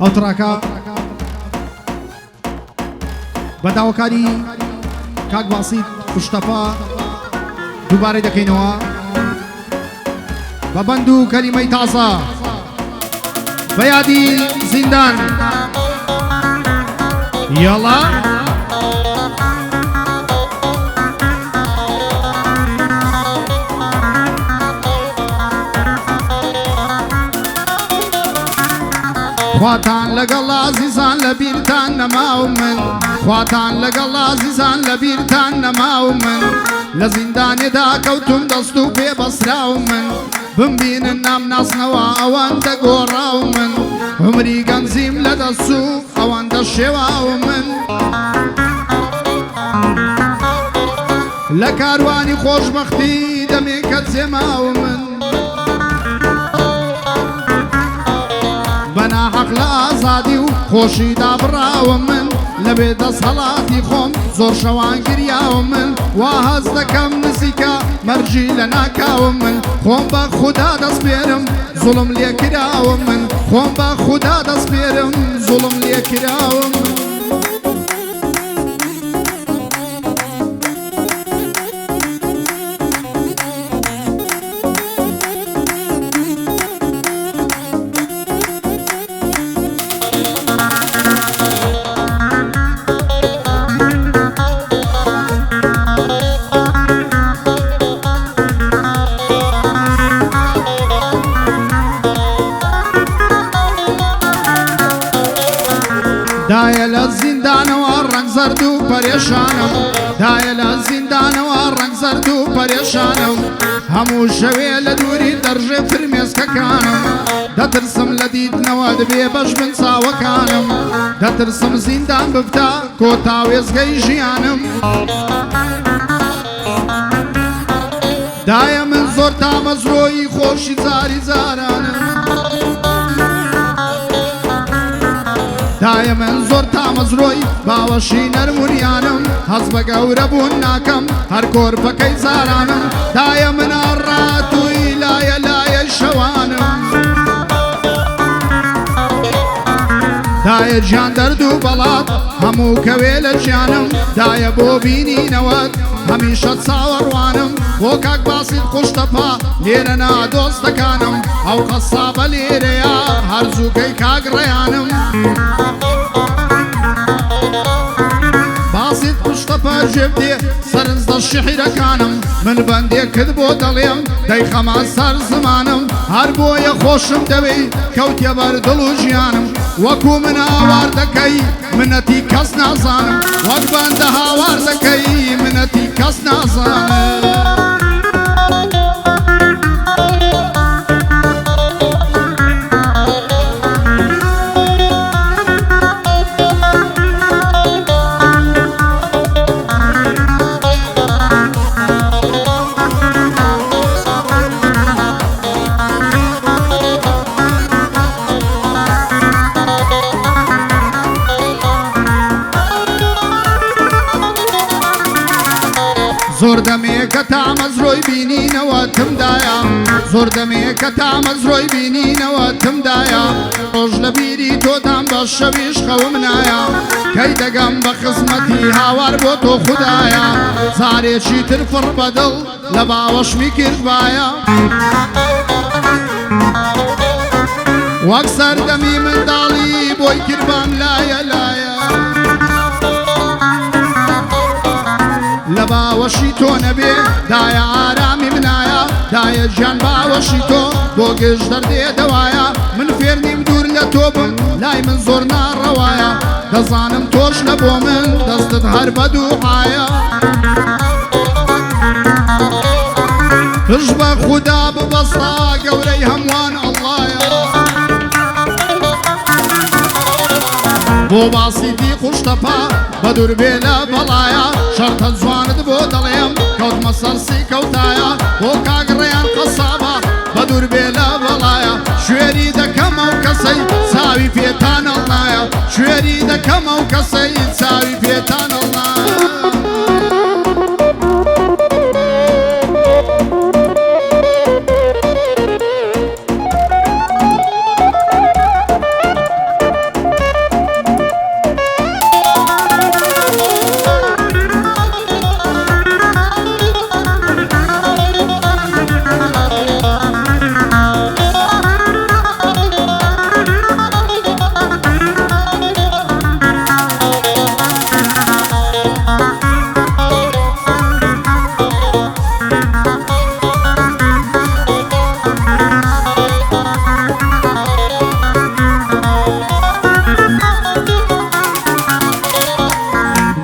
ئەو تڕاکە بەداوەکاری کاک باسیت خوشتەپا دووبارەی دەکەینەوە بە بەند و کەلیمەی تازە بە یادی زیندان یاڵا خواتان لەگەڵ عەزیزان لە بیرتان نەماو من خواتان لەگەڵ عەزیزان لە بیرتان نەماو من لە زیندانێدا کەوتم دەست و پێبەسراو من بمبینن نام ناسنەوە ئەوەندە گۆڕاو من عمری گەنجیم لە دەست و ئەوەندە شێواو من لە کاروانی خۆشبەختی دەمێکە جێماو من بەناحەق لە ئازادی و خۆشیدا بڕاوە من لەبێ دەست هەڵاتی خۆم زۆر شەوان گریاوە من وا هەز دەکەم نزیکە مەرجی لە ناکاوە من خۆم بە خودا دەست پێرم زوڵم لێکراوە من خۆم بە خودا دەست پێرم زوڵم لێکراوە من دایە لە زیندانەوە ڕەنگ زەرد و پەرێشانم دایە لە زیندانەوە ڕەنگ زەرد و پەرێشانم هەموو شەوێ لە دووری دەڕژێ فرمێسکەکانم دەترسم لە دیدنەوە دەبێ بەش بن چاوەکانم دەترسم زیندان ببتا کۆتا وێزگەی ژیانم دایە من زۆر تامەزرۆیی خۆشی جاری جارانم دایە من زۆر تامەزرۆی باوەشی نەرمونیانم هەز بە گەورە بوون ناکەم هەر کۆرپەکەی زارانم دایە من ئاڕاتووی لایە لایە شەوانم دایە گیان دەرد و بەڵات هەموو کەوێ لە گیانم دایە بۆ بینینەوەت هەمیشە چاوەڕوانم بۆ کاک باسیت خوشتەپا لێرە نادۆستەکانم ئەو قەسابە لێرەیە هەرزووکەی کاک ڕێیانم باسیت خوشتەپا ژێبدێ سەرنجدە شیعرەکانم من بەندێک کرد بۆ دەڵێم دەیخەما سەر زمانم هەر بۆیە خۆشم دەوێ کەوتێ بەردڵ و ژیانم وەکو من هاوار دەکەی منەتی کەس نازانم وەک بەندە هاوار دەکەی منەتی کەس نازانم زۆر دەمێکە تامەزرۆی بینینەوە تمدایە زۆر دەمێکە تامەزرۆی بینینەوە تمدایە ڕۆژ لە بیری تۆتان بە شەویش خەوم نایە کەی دەگەم بە خزمەتی هاوار بۆ تۆ خودایە زارێکی تر فڕ بەدڵ لە باوەشمی کردوایە وەک سەردەمی منداڵی بۆی کردبام لایە لایە لە باوەشی تۆ نەبێ دایە ئارامی منایە دایە گیان باوەشی تۆ بۆ گشت دەردێ دەوایە من فێر نیم دوور لە تۆ بم لای من زۆر ناڕەوایە دەزانم تۆش لە بۆ من دەستت هەر بە دووعایە پشت بە خودا ببەستە گەورەی هەمووان ئەڵڵایە بۆ باسیتی خوشتەپا بە دوور بێ لە بەڵایە شەرتە جوانت بۆ دەڵێم کەوتمە سەرسی کەوتایە بۆ کاگڕێیان قەسابە بە دوور بێ لە بەڵایە شوێری دەکەم ئەو کەسەی چاوی پێتان هەڵنایە شوێری دەکەم ئەو کەسەی چاوی پێتان هەڵنایە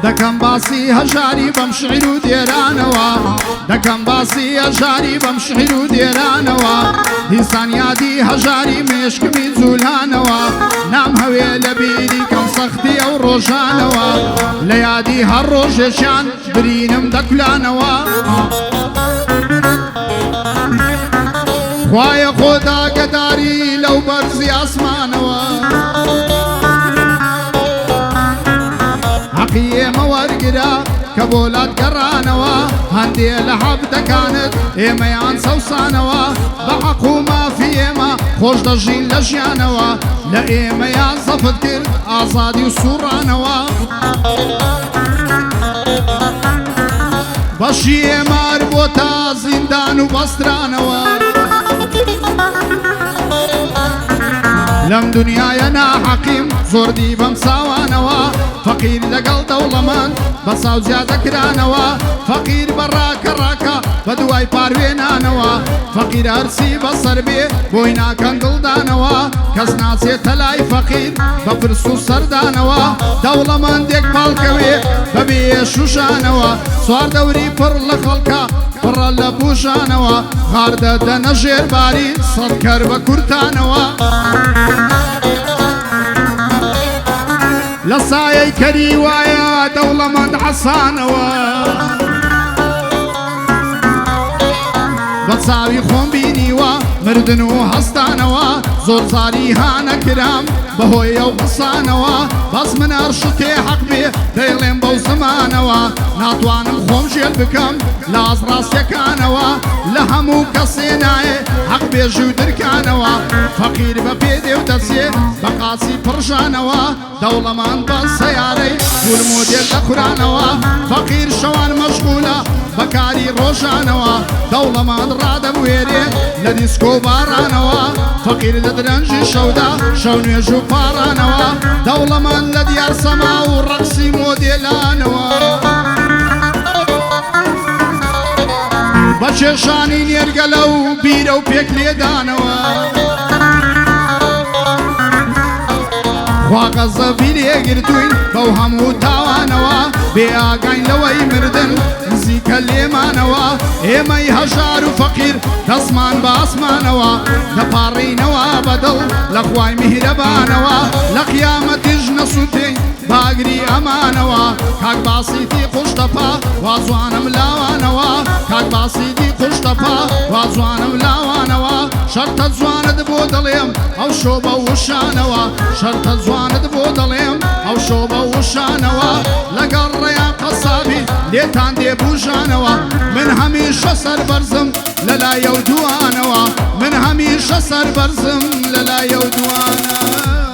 دەکەم باسی هەژاری بەم شعیر و دێرانەوە دەکەم باسی هەژاری بەم شعیر و دێرانەوە دیسان یادی هەژاری مێشکمی جوولانەوە نام هەوێ لە بیری کەم سەختی ئەو ڕۆژانەوە لە یادی هەر ڕۆژێکیان برینم دەکولانەوە خوایە خۆدا گەداری لەو بەرزی ئاسمانەوە حەقی ئێمە وەرگرە کە بۆلات گەڕانەوە هەندێ لە حەبتەکانت ئێمەیان سەوسانەوە بە حەق و مافی ئێمە خۆش دەژین لە ژیانەوە لە ئێمەیان زەفت کرد ئازادی و سوڕانەوە بەشی ئێمار بۆ تا زیندان و بەسترانەوە لەم دنیایە ناحەقیم زۆر دی بەم ساوانەوە فەقیر لەگەڵ دەوڵەمەند بە ساو زیادەکرانەوە فەقیر بە ڕاکە ڕاکە بە دوای پاروێنانەوە فەقیر هەرچی بەسەر بێ بۆی ناکەن دڵدانەوە کەس ناچێتە لای فەقیر بە پرس و سەردانەوە دەوڵەمەندێک پاڵکەوێ بەبێ شوشانەوە سوار دەوری پڕ لە خەڵکە پڕە لە بوژانەوە غاردە دەنە ژێرباری سەد کەر بە کورتانەوە لە سایەی کەری وایە دەوڵەمەند حەسانەوە بە چاوی خۆم بینیوە مردن و هەستانەوە زۆر زاری هانەکرام بەهۆی ئەو قسانەوە بەس من هەر شتێ حەق بێ دەیڵێم بەو زمانەوە ناتوانم خۆم ژێر بکەم لە ئازڕاستیەکانەوە لە هەموو کەسێ نایێ حەق بێژی و درکانەوە فەقیر بە پێدێ و دەچێ بە قاچی پڕژانەوە دەوڵەمەند بە سەیارەی گول مۆدێل دەخورانەوە فەقیر شەوان مەشغولە بەکاری ڕۆژانەوە دەوڵەمەند ڕادەبوێرێ لە دیسکۆ بارانەوە فەقیر لە درەنجی شەودا شەو نوێژ و پارانەوە دەوڵەمەند لە دیار سەما و ڕەقسی مۆدێلانەوە بە کێشانی نێرگەلە و بیرە و پێک لێدانەوە خوا غەزەبی لێگرتووین بەو هەموو تاوانەوە بێ ئاگاین لەوەی مردن نزیکە لێمانەوە ئێمەی هەژار و فەقیر دەسمان بە ئاسمانەوە دەپاڕینەوە بەدڵ لە خوای میهرەبانەوە لە قیامەتیش نەسووتین باگری ئەمانەوە کاک باسیتی خوشتەپا وازوانم لاوانەوە کاک باسیتی خوشتەپا وازوانم لاوانەوە شەرتە جوانت بۆ دەڵێم ئەو شۆ بە وشانەوە شەرتە جوانت بۆ دەڵێم ئەو شۆ بە وشانەوە لەگەڵ ڕێیان قەسابی لێتان دێبوژانەوە من هەمیشە سەربەرزم لەلایە و دوانەوە من هەمیشە سەربەرزم لەلایە و دوانە